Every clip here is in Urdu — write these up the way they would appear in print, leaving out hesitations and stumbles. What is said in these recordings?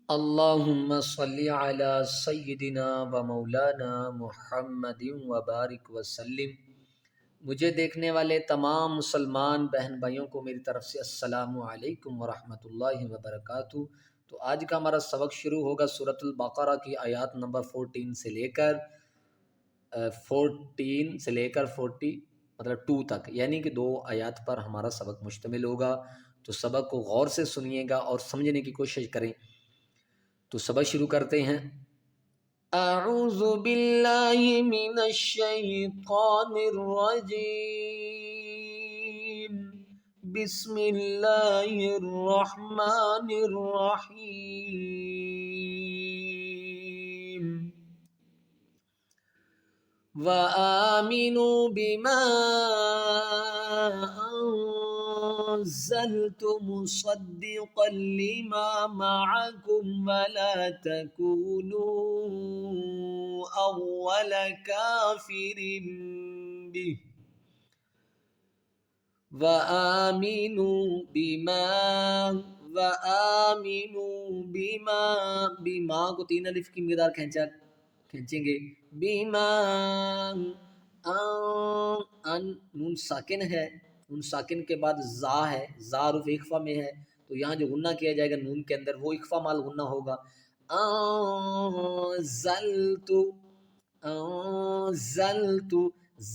اللہم صلی علی سیدنا و مولانا محمد و بارک وسلم۔ مجھے دیکھنے والے تمام مسلمان بہن بھائیوں کو میری طرف سے السلام علیکم ورحمۃ اللہ وبرکاتہ۔ تو آج کا ہمارا سبق شروع ہوگا سورۃ البقرہ کی آیات نمبر 14 سے لے کر 40 مطلب 2 تک، یعنی کہ 2 آیات پر ہمارا سبق مشتمل ہوگا۔ تو سبق کو غور سے سنیے گا اور سمجھنے کی کوشش کریں۔ تو سبق شروع کرتے ہیں۔ اعوذ باللہ من الشیطان الرجیم، بسم اللہ الرحمن الرحیم۔ وآمنوا بما أنزلت مصدقا لما معكم ولا تكونوا أول كافر به وآمنوا بما کو 3 الف کی مقدار کھینچیں گے۔ بیما نون ساکن ہے، نون ساکن کے بعد زا ہے، زا حرف اخفا میں ہے، تو یہاں جو غنہ کیا جائے گا نون کے اندر وہ اخفا مال غنہ ہوگا۔ انزلتو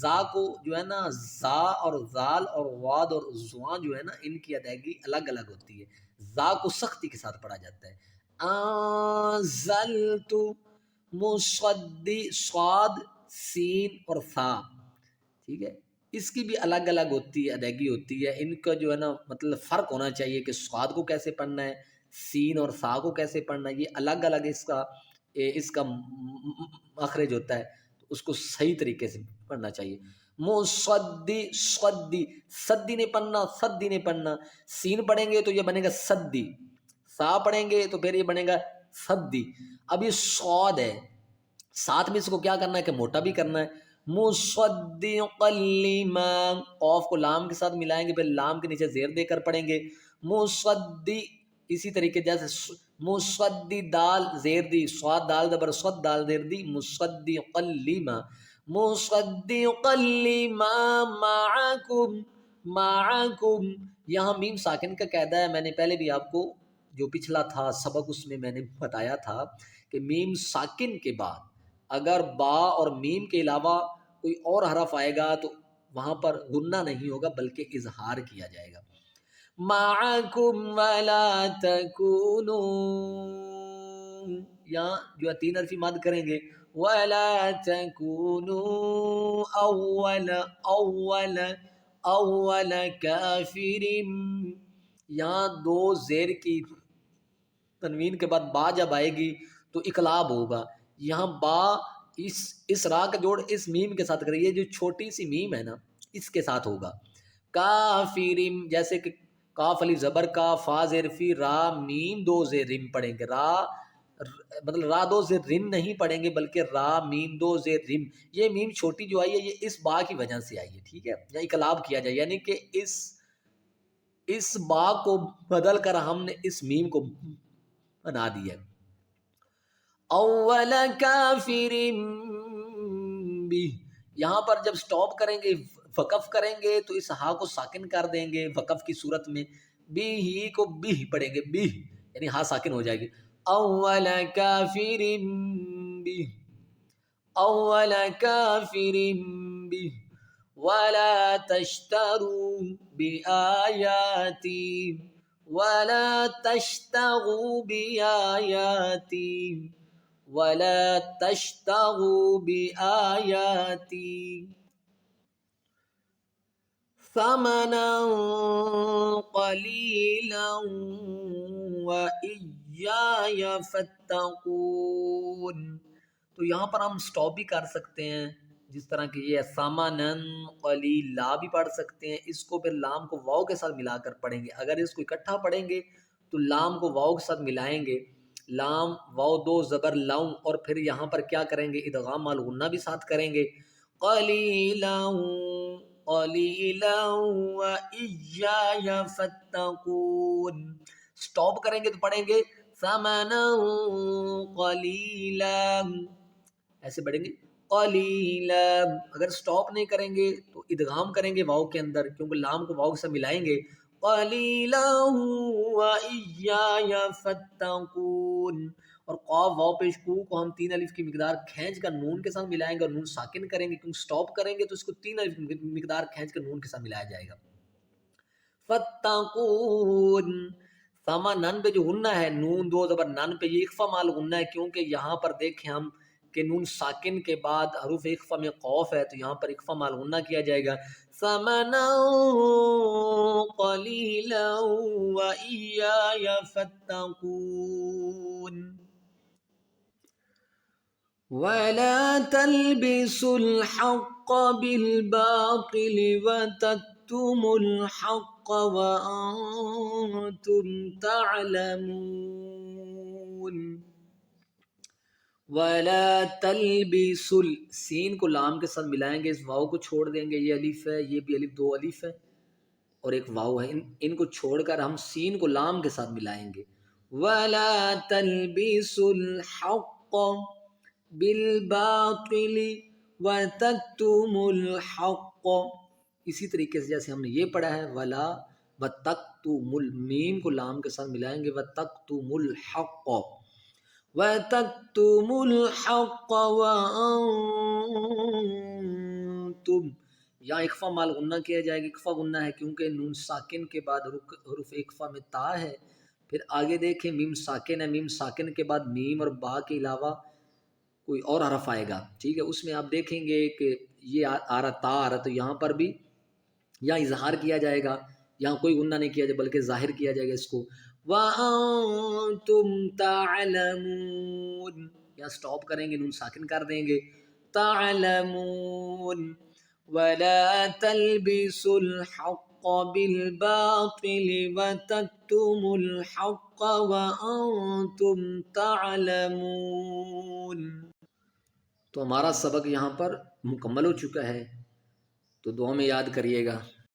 زا کو جو ہے نا، زا اور زال اور واد اور زوان جو ہے نا، ان کی ادائیگی الگ الگ ہوتی ہے۔ زا کو سختی کے ساتھ پڑھا جاتا ہے۔ انزلتو مصدی، صاد، سین اور ثا، ٹھیک ہے، اس کی بھی الگ الگ ہوتی ہے، ادائیگی ہوتی ہے۔ ان کا جو ہے نا مطلب فرق ہونا چاہیے کہ صاد کو کیسے پڑھنا ہے، سین اور ثا کو کیسے پڑھنا ہے، یہ الگ الگ اس کا مخرج ہوتا ہے، تو اس کو صحیح طریقے سے پڑھنا چاہیے۔ مصدی، صدی، صدی نہیں پڑھنا، صدی نہیں پڑھنا۔ سین پڑھیں گے تو یہ بنے گا صدی، ثا پڑھیں گے تو پھر یہ بنے گا صدی۔ اب یہ صاد ہے، ساتھ میں اس کو کیا کرنا ہے کہ موٹا بھی کرنا ہے۔ مصدقا لما، قاف کو لام کے ساتھ ملائیں گے، پھر لام کے نیچے زیر دے کر پڑھیں گے۔ مصدی، اسی طریقے جیسے مصدی دال زیر دی، صاد دال زبر صد دال زیر دی، مصدقا لما، مصدقا لما معکم، معکم یہاں میم ساکن کا قاعدہ ہے، میں نے پہلے بھی آپ کو جو پچھلا تھا سبق اس میں نے بتایا تھا کہ میم ساکن کے بعد اگر با اور میم کے علاوہ کوئی اور حرف آئے گا تو وہاں پر غنہ نہیں ہوگا بلکہ اظہار کیا جائے گا۔ معکم ولا تکونوا، یہاں جو ہے 3 حرفی مد کریں گے۔ ولا تکونوا اول کافر، یہاں 2 زیر کی تنوین کے بعد با جب آئے گی تو اقلاب ہوگا۔ یہاں با اس را کا جوڑ اس میم کے ساتھ کرے، یہ جو چھوٹی سی میم ہے نا اس کے ساتھ ہوگا۔ کافرم، جیسے کہ کاف علی زبر کا، فا زیر فی، را میم 2 زیر رم پڑھیں گے، را مطلب را 2 زیر رم نہیں پڑھیں گے بلکہ را میم 2 زیر رم۔ یہ میم چھوٹی جو آئی ہے یہ اس با کی وجہ سے آئی ہے، ٹھیک ہے، یا اقلاب کیا جائے، یعنی کہ اس با کو بدل کر ہم نے اس میم کو بنا دیا۔ اول کافر بھی، یہاں پر جب سٹاپ کریں گے وقف کریں گے تو اس ہا کو ساکن کر دیں گے وقف کی صورت میں، بھی ہی کو بھی پڑھیں گے، بھی یعنی ہا ساکن ہو جائے گی۔ اول کافر بھی، اول کافر بھی، ولا تشتروا بآیاتی، ولا تشتغوا بآیاتی، ولا تشتغوا بآیاتی ثمنا قلیلا وإیای فاتقون۔ تو یہاں پر ہم سٹاپ بھی کر سکتے ہیں، جس طرح کہ یہ ثمنا قلیلا بھی پڑھ سکتے ہیں، اس کو پھر لام کو واو کے ساتھ ملا کر پڑھیں گے۔ اگر اس کو اکٹھا پڑھیں گے تو لام کو واو کے ساتھ ملائیں گے، لام واو 2 زبر لوں، اور پھر یہاں پر کیا کریں گے، ادغام مال غنہ بھی ساتھ کریں گے۔ قلیلا قلیلا وإیای فاتقون، سٹاپ کریں گے تو پڑھیں گے ثمنا قلیلا، ایسے پڑھیں گے قلیلا. اگر سٹاپ نہیں کریں گے تو ادغام کریں گے واو کے اندر، کیونکہ لام کو واو سے ملائیں گے. قلیلا وإیایا فاتقون. اور قاف واو پیش کو ہم 3 الف کی مقدار کھینچ کر نون کے ساتھ ملائیں گے اور نون ساکن کریں گے، کیونکہ سٹاپ کریں گے تو اس کو 3 الف کی مقدار کھینچ کر نون کے ساتھ ملایا جائے گا. فتقون. سما نن پہ جو غنہ ہے، نون دو زبر نن پہ، یہ اخفا مال غنہ ہے، کیونکہ یہاں پر دیکھیں ہم کہ نون ساکن کے بعد حروف اخفا میں قوف ہے، تو یہاں پر اخفا مال غنہ کیا جائے گا. ثمنا قلیلا وإیای فاتقون. ولا تلبسوا الحق بالباطل وتكتموا الحق وأنتم تعلمون. ولا تلبسوا، سین کو لام کے ساتھ ملائیں گے، اس واؤ کو چھوڑ دیں گے، یہ الف ہے، یہ بھی الف، 2 الف ہے اور ایک واؤ ہے، ان کو چھوڑ کر ہم سین کو لام کے ساتھ ملائیں گے. ولا تلبسوا الحق بالباطل وتکتموا الحق. اسی طریقے سے جیسے ہم نے یہ پڑھا ہے ولا وتکتموا، میم کو لام کے ساتھ ملائیں گے، وتکتموا الحق وتکتموا الحق وانتم. یہاں اخفا مال غنہ کیا جائے گا، اخفا غنہ ہے کیونکہ نون ساکن کے بعد حروف اخفا میں تا ہے. پھر آگے دیکھیں میم ساکن ہے، میم ساکن کے بعد میم اور با کے علاوہ کوئی اور حرف آئے گا، ٹھیک ہے، اس میں آپ دیکھیں گے کہ یہ آ رہا تا آ رہا، تو یہاں پر بھی یہاں اظہار کیا جائے گا، یہاں کوئی غنہ نہیں کیا جائے بلکہ ظاہر کیا جائے گا اس کو. وَأَنْتُمْ تَعْلَمُونَ، یہاں سٹاپ کریں گے، نون ساکن کر دیں گے. تعلمون. وَلَا تَلْبِسُوا الْحَقَّ بِالْبَاطِلِ وَتَكْتُمُوا الْحَقَّ وَأَنْتُمْ تَعْلَمُونَ. تو ہمارا سبق یہاں پر مکمل ہو چکا ہے، تو دعا میں یاد کریے گا.